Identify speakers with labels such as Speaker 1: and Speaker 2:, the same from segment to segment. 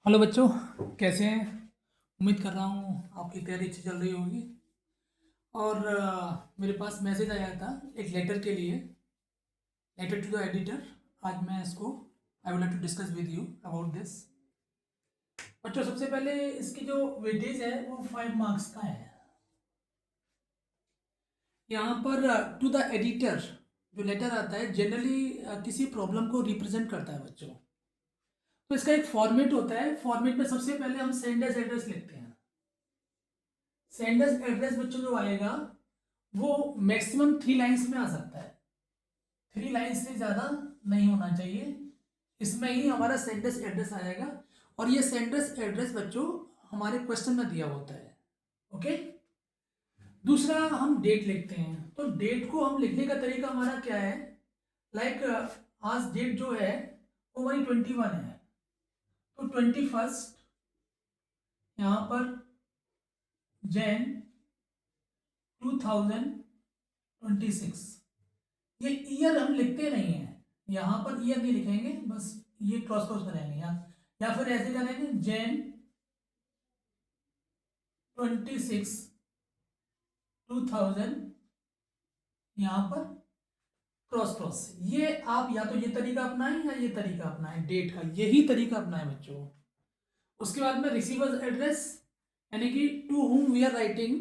Speaker 1: Hello बच्चों, कैसे हैं। उम्मीद कर रहा हूँ आपकी तैयारी अच्छी चल रही होगी। और मेरे पास मैसेज आया था एक लेटर के लिए, लेटर टू द एडिटर। आज मैं इसको I would like to discuss with you about this. बच्चों, सबसे पहले इसकी जो वेटेज है वो 5 मार्क्स का है। यहाँ पर टू द एडिटर जो लेटर आता है जनरली किसी प्रॉब्लम को रिप्रेजेंट करता है बच्चों। तो इसका एक फॉर्मेट होता है। फॉर्मेट में सबसे पहले हम सेंडर्स एड्रेस लिखते हैं। सेंडर्स एड्रेस बच्चों जो आएगा वो मैक्सिमम 3 लाइन्स में आ सकता है। 3 लाइन्स से ज़्यादा नहीं होना चाहिए। इसमें ही हमारा सेंडर्स एड्रेस आएगा। और ये सेंडर्स एड्रेस बच्चों हमारे क्वेश्चन में दिया होता है। ओके। दूसरा हम डेट लिखते हैं। तो डेट को हम लिखने का तरीका हमारा क्या है, लाइक आज डेट जो है वो हमारी 21 है। तो 21 यहाँ पर जैन 2026। ये ईयर हम लिखते नहीं है, यहाँ पर ईयर नहीं लिखेंगे, बस ये क्रॉस क्रॉस करेंगे यहाँ, या फिर ऐसे करेंगे जैन 26 2000, यहाँ पर क्रॉस क्रॉस। ये आप या तो ये तरीका अपनाएं या ये तरीका अपनाएं, डेट का यही तरीका अपनाएं बच्चों। उसके बाद में रिसीवर्स एड्रेस, यानी कि to whom we are writing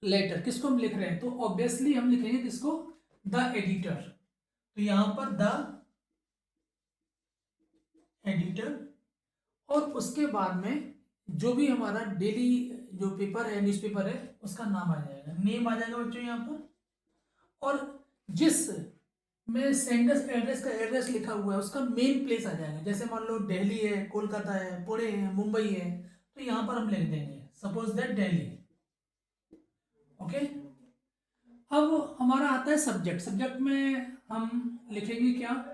Speaker 1: letter, किसको हम लिख रहे हैं, तो ऑब्वियसली हम लिखेंगे किसको, द एडिटर। तो यहाँ पर द एडिटर। और उसके बाद में जो भी हमारा डेली जो पेपर है, न्यूज़पेपर है, उसका नाम आ जाएगा, नेम आ जाएगा बच्चों यहाँ पर। और जिस में सेंडर्स एड्रेस का एड्रेस लिखा हुआ है उसका मेन प्लेस आ जाएगा। जैसे मान लो दिल्ली है, कोलकाता है, पुणे है, मुंबई है, तो यहाँ पर हम लिख देंगे सपोज दैट दिल्ली। ओके। अब हमारा आता है सब्जेक्ट। सब्जेक्ट में हम लिखेंगे क्या,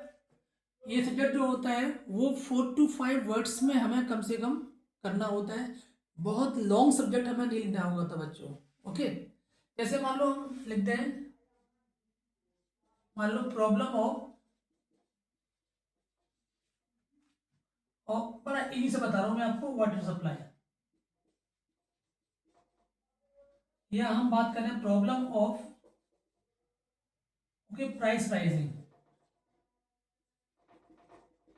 Speaker 1: ये सब्जेक्ट जो होता है वो 4 to 5 वर्ड्स में हमें कम से कम करना होता है। बहुत लॉन्ग सब्जेक्ट हमें नहीं लिखना होगा था बच्चों। ओके। जैसे मान लो हम लिखते हैं, मान लो प्रॉब्लम ऑफ, और बड़ा इजी से बता रहा हूं मैं आपको, वाटर सप्लाई। या हम बात करें problem of, okay, price rising.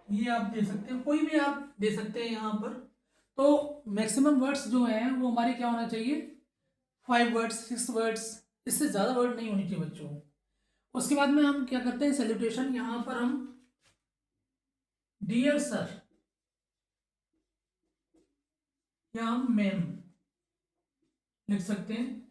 Speaker 1: ये आप दे सकते हैं, कोई भी आप दे सकते हैं यहाँ पर। तो मैक्सिमम वर्ड्स जो हैं वो हमारे क्या होना चाहिए, 5 वर्ड्स, 6 वर्ड्स, इससे ज़्यादा वर्ड नहीं होनी चाहिए बच्चों। उसके बाद में हम क्या करते हैं, सैल्यूटेशन। यहाँ पर हम डियर सर या हम मैम लिख सकते हैं।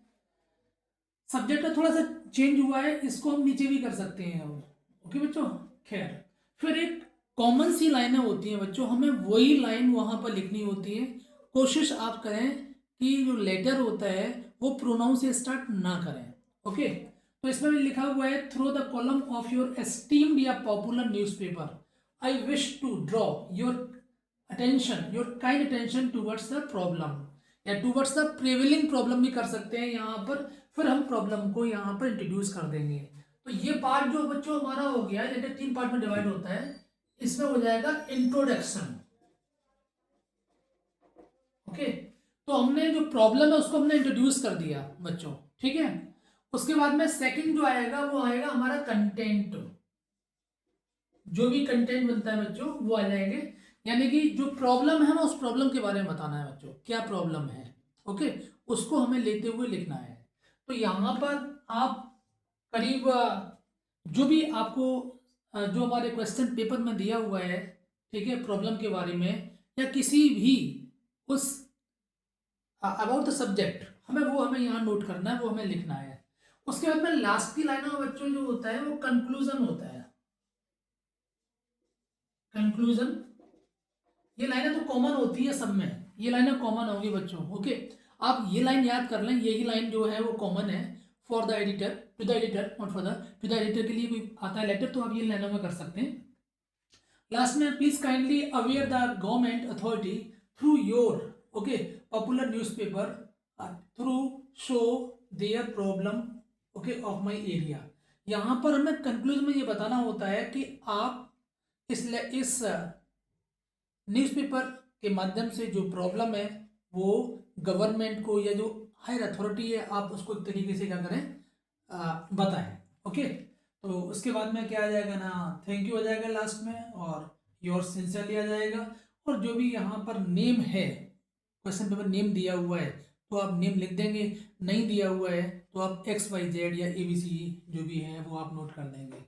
Speaker 1: सब्जेक्ट का थोड़ा सा चेंज हुआ है, इसको हम नीचे भी कर सकते हैं। ओके बच्चों। खैर, फिर एक कॉमन सी लाइनें होती हैं बच्चों, हमें वही लाइन वहां पर लिखनी होती है। कोशिश आप करें कि जो लेटर होता है वो प्रोनाउन से स्टार्ट ना करें। ओके। तो इसमें भी लिखा हुआ है, through the column of your esteemed या popular newspaper I wish to draw your attention, your kind attention towards the problem, या टूवर्ड्स द प्रेवेलिंग प्रॉब्लम भी कर सकते हैं यहाँ पर। फिर हम प्रॉब्लम को यहाँ पर इंट्रोड्यूस कर देंगे। तो ये पार्ट जो बच्चों हमारा हो गया, लेटर 3 पार्ट में डिवाइड होता है। इसमें हो जाएगा इंट्रोडक्शन। ओके। तो हमने जो प्रॉब्लम है उसको हमने इंट्रोड्यूस कर दिया बच्चों, ठीक है। उसके बाद में सेकंड जो आएगा वो आएगा हमारा कंटेंट। जो भी कंटेंट बनता है बच्चों वो आ जाएंगे, यानी कि जो प्रॉब्लम है ना उस प्रॉब्लम के बारे में बताना है बच्चों, क्या प्रॉब्लम है। ओके। उसको हमें लेते हुए लिखना है। तो यहाँ पर आप करीब जो भी आपको जो हमारे क्वेश्चन पेपर में दिया हुआ है, ठीक है, प्रॉब्लम के बारे में या किसी भी उस अबाउट द सब्जेक्ट, हमें यहाँ नोट करना है, वो हमें लिखना है। उसके बाद में लास्ट की लाइन में बच्चों जो होता है वो कंक्लूजन होता है। कंक्लूजन, ये लाइनें तो कॉमन होती है सब में, ये लाइनें कॉमन होंगी बच्चों। ओके। आप ये लाइन याद कर लें, यही लाइन जो है वो कॉमन है for the editor, to the editor, not for the, to the editor के लिए कोई आता है लेटर तो आप ये लाइनों में कर सकते हैं। लास्ट में, please kindly aware the government authority through your, okay, popular newspaper through show their problem, okay, of my area. यहाँ पर हमें कंक्लूजन में ये बताना होता है कि आप इस न्यूज़पेपर के माध्यम से जो प्रॉब्लम है वो गवर्नमेंट को या जो हायर अथॉरिटी है आप उसको एक तरीके से क्या करें, बताएं। ओके, तो उसके बाद में क्या आ जाएगा ना, थैंक यू आ जाएगा लास्ट में, और योर सिंसियरली आ जाएगा। और जो भी यहाँ पर नेम है, क्वेश्चन पेपर नेम दिया हुआ है तो आप नेम लिख देंगे, नहीं दिया हुआ है तो आप XYZ या ABC जो भी है वो आप नोट कर देंगे।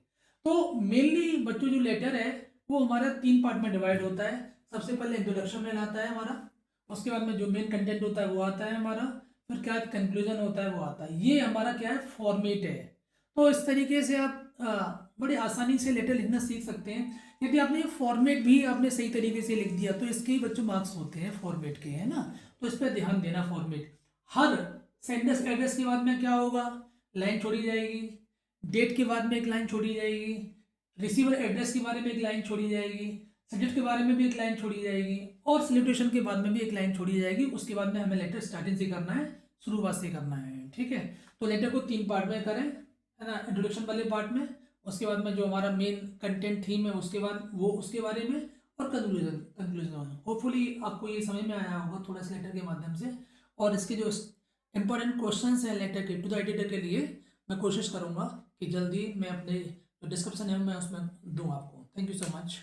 Speaker 1: तो मेनली बच्चों जो लेटर है वो हमारा 3 पार्ट में डिवाइड होता है। सबसे पहले इंट्रोडक्शन में आता है हमारा, उसके बाद में जो मेन कंटेंट होता है वो आता है हमारा, फिर क्या कंक्लूजन होता है वो आता है। ये हमारा क्या है, फॉर्मेट है। तो इस तरीके से आप बड़े आसानी से लेटर लिखना सीख सकते हैं। यदि आपने फॉर्मेट भी आपने सही तरीके से लिख दिया तो इसके ही बच्चों मार्क्स होते हैं फॉर्मेट के, है ना। तो इस पर ध्यान देना। फॉर्मेट हर सेंटेंस एड्रेस के बाद में क्या होगा, लाइन छोड़ी जाएगी, डेट के बाद में एक लाइन छोड़ी जाएगी, रिसीवर एड्रेस के बारे में एक लाइन छोड़ी जाएगी, सब्जेक्ट के बारे में भी एक लाइन छोड़ी जाएगी, और सैल्यूटेशन के बाद में भी एक लाइन छोड़ी जाएगी। उसके बाद में हमें लेटर स्टार्टिंग से करना है, शुरुआत से करना है, ठीक है। तो लेटर को 3 पार्ट में करें, है ना, इंट्रोडक्शन वाले पार्ट में, उसके बाद में जो हमारा मेन कंटेंट थीम है उसके बाद वो उसके बारे में, और कंक्लूजन। होपफुली आपको ये समझ में आया होगा थोड़ा सा लेटर के माध्यम से। और इसके जो इंपॉर्टेंट क्वेश्चंस हैं लेटर के टू द एडिटर के लिए मैं कोशिश करूंगा कि जल्दी मैं अपने जो डिस्क्रिप्शन है मैं उसमें दूँ आपको। Thank you so much.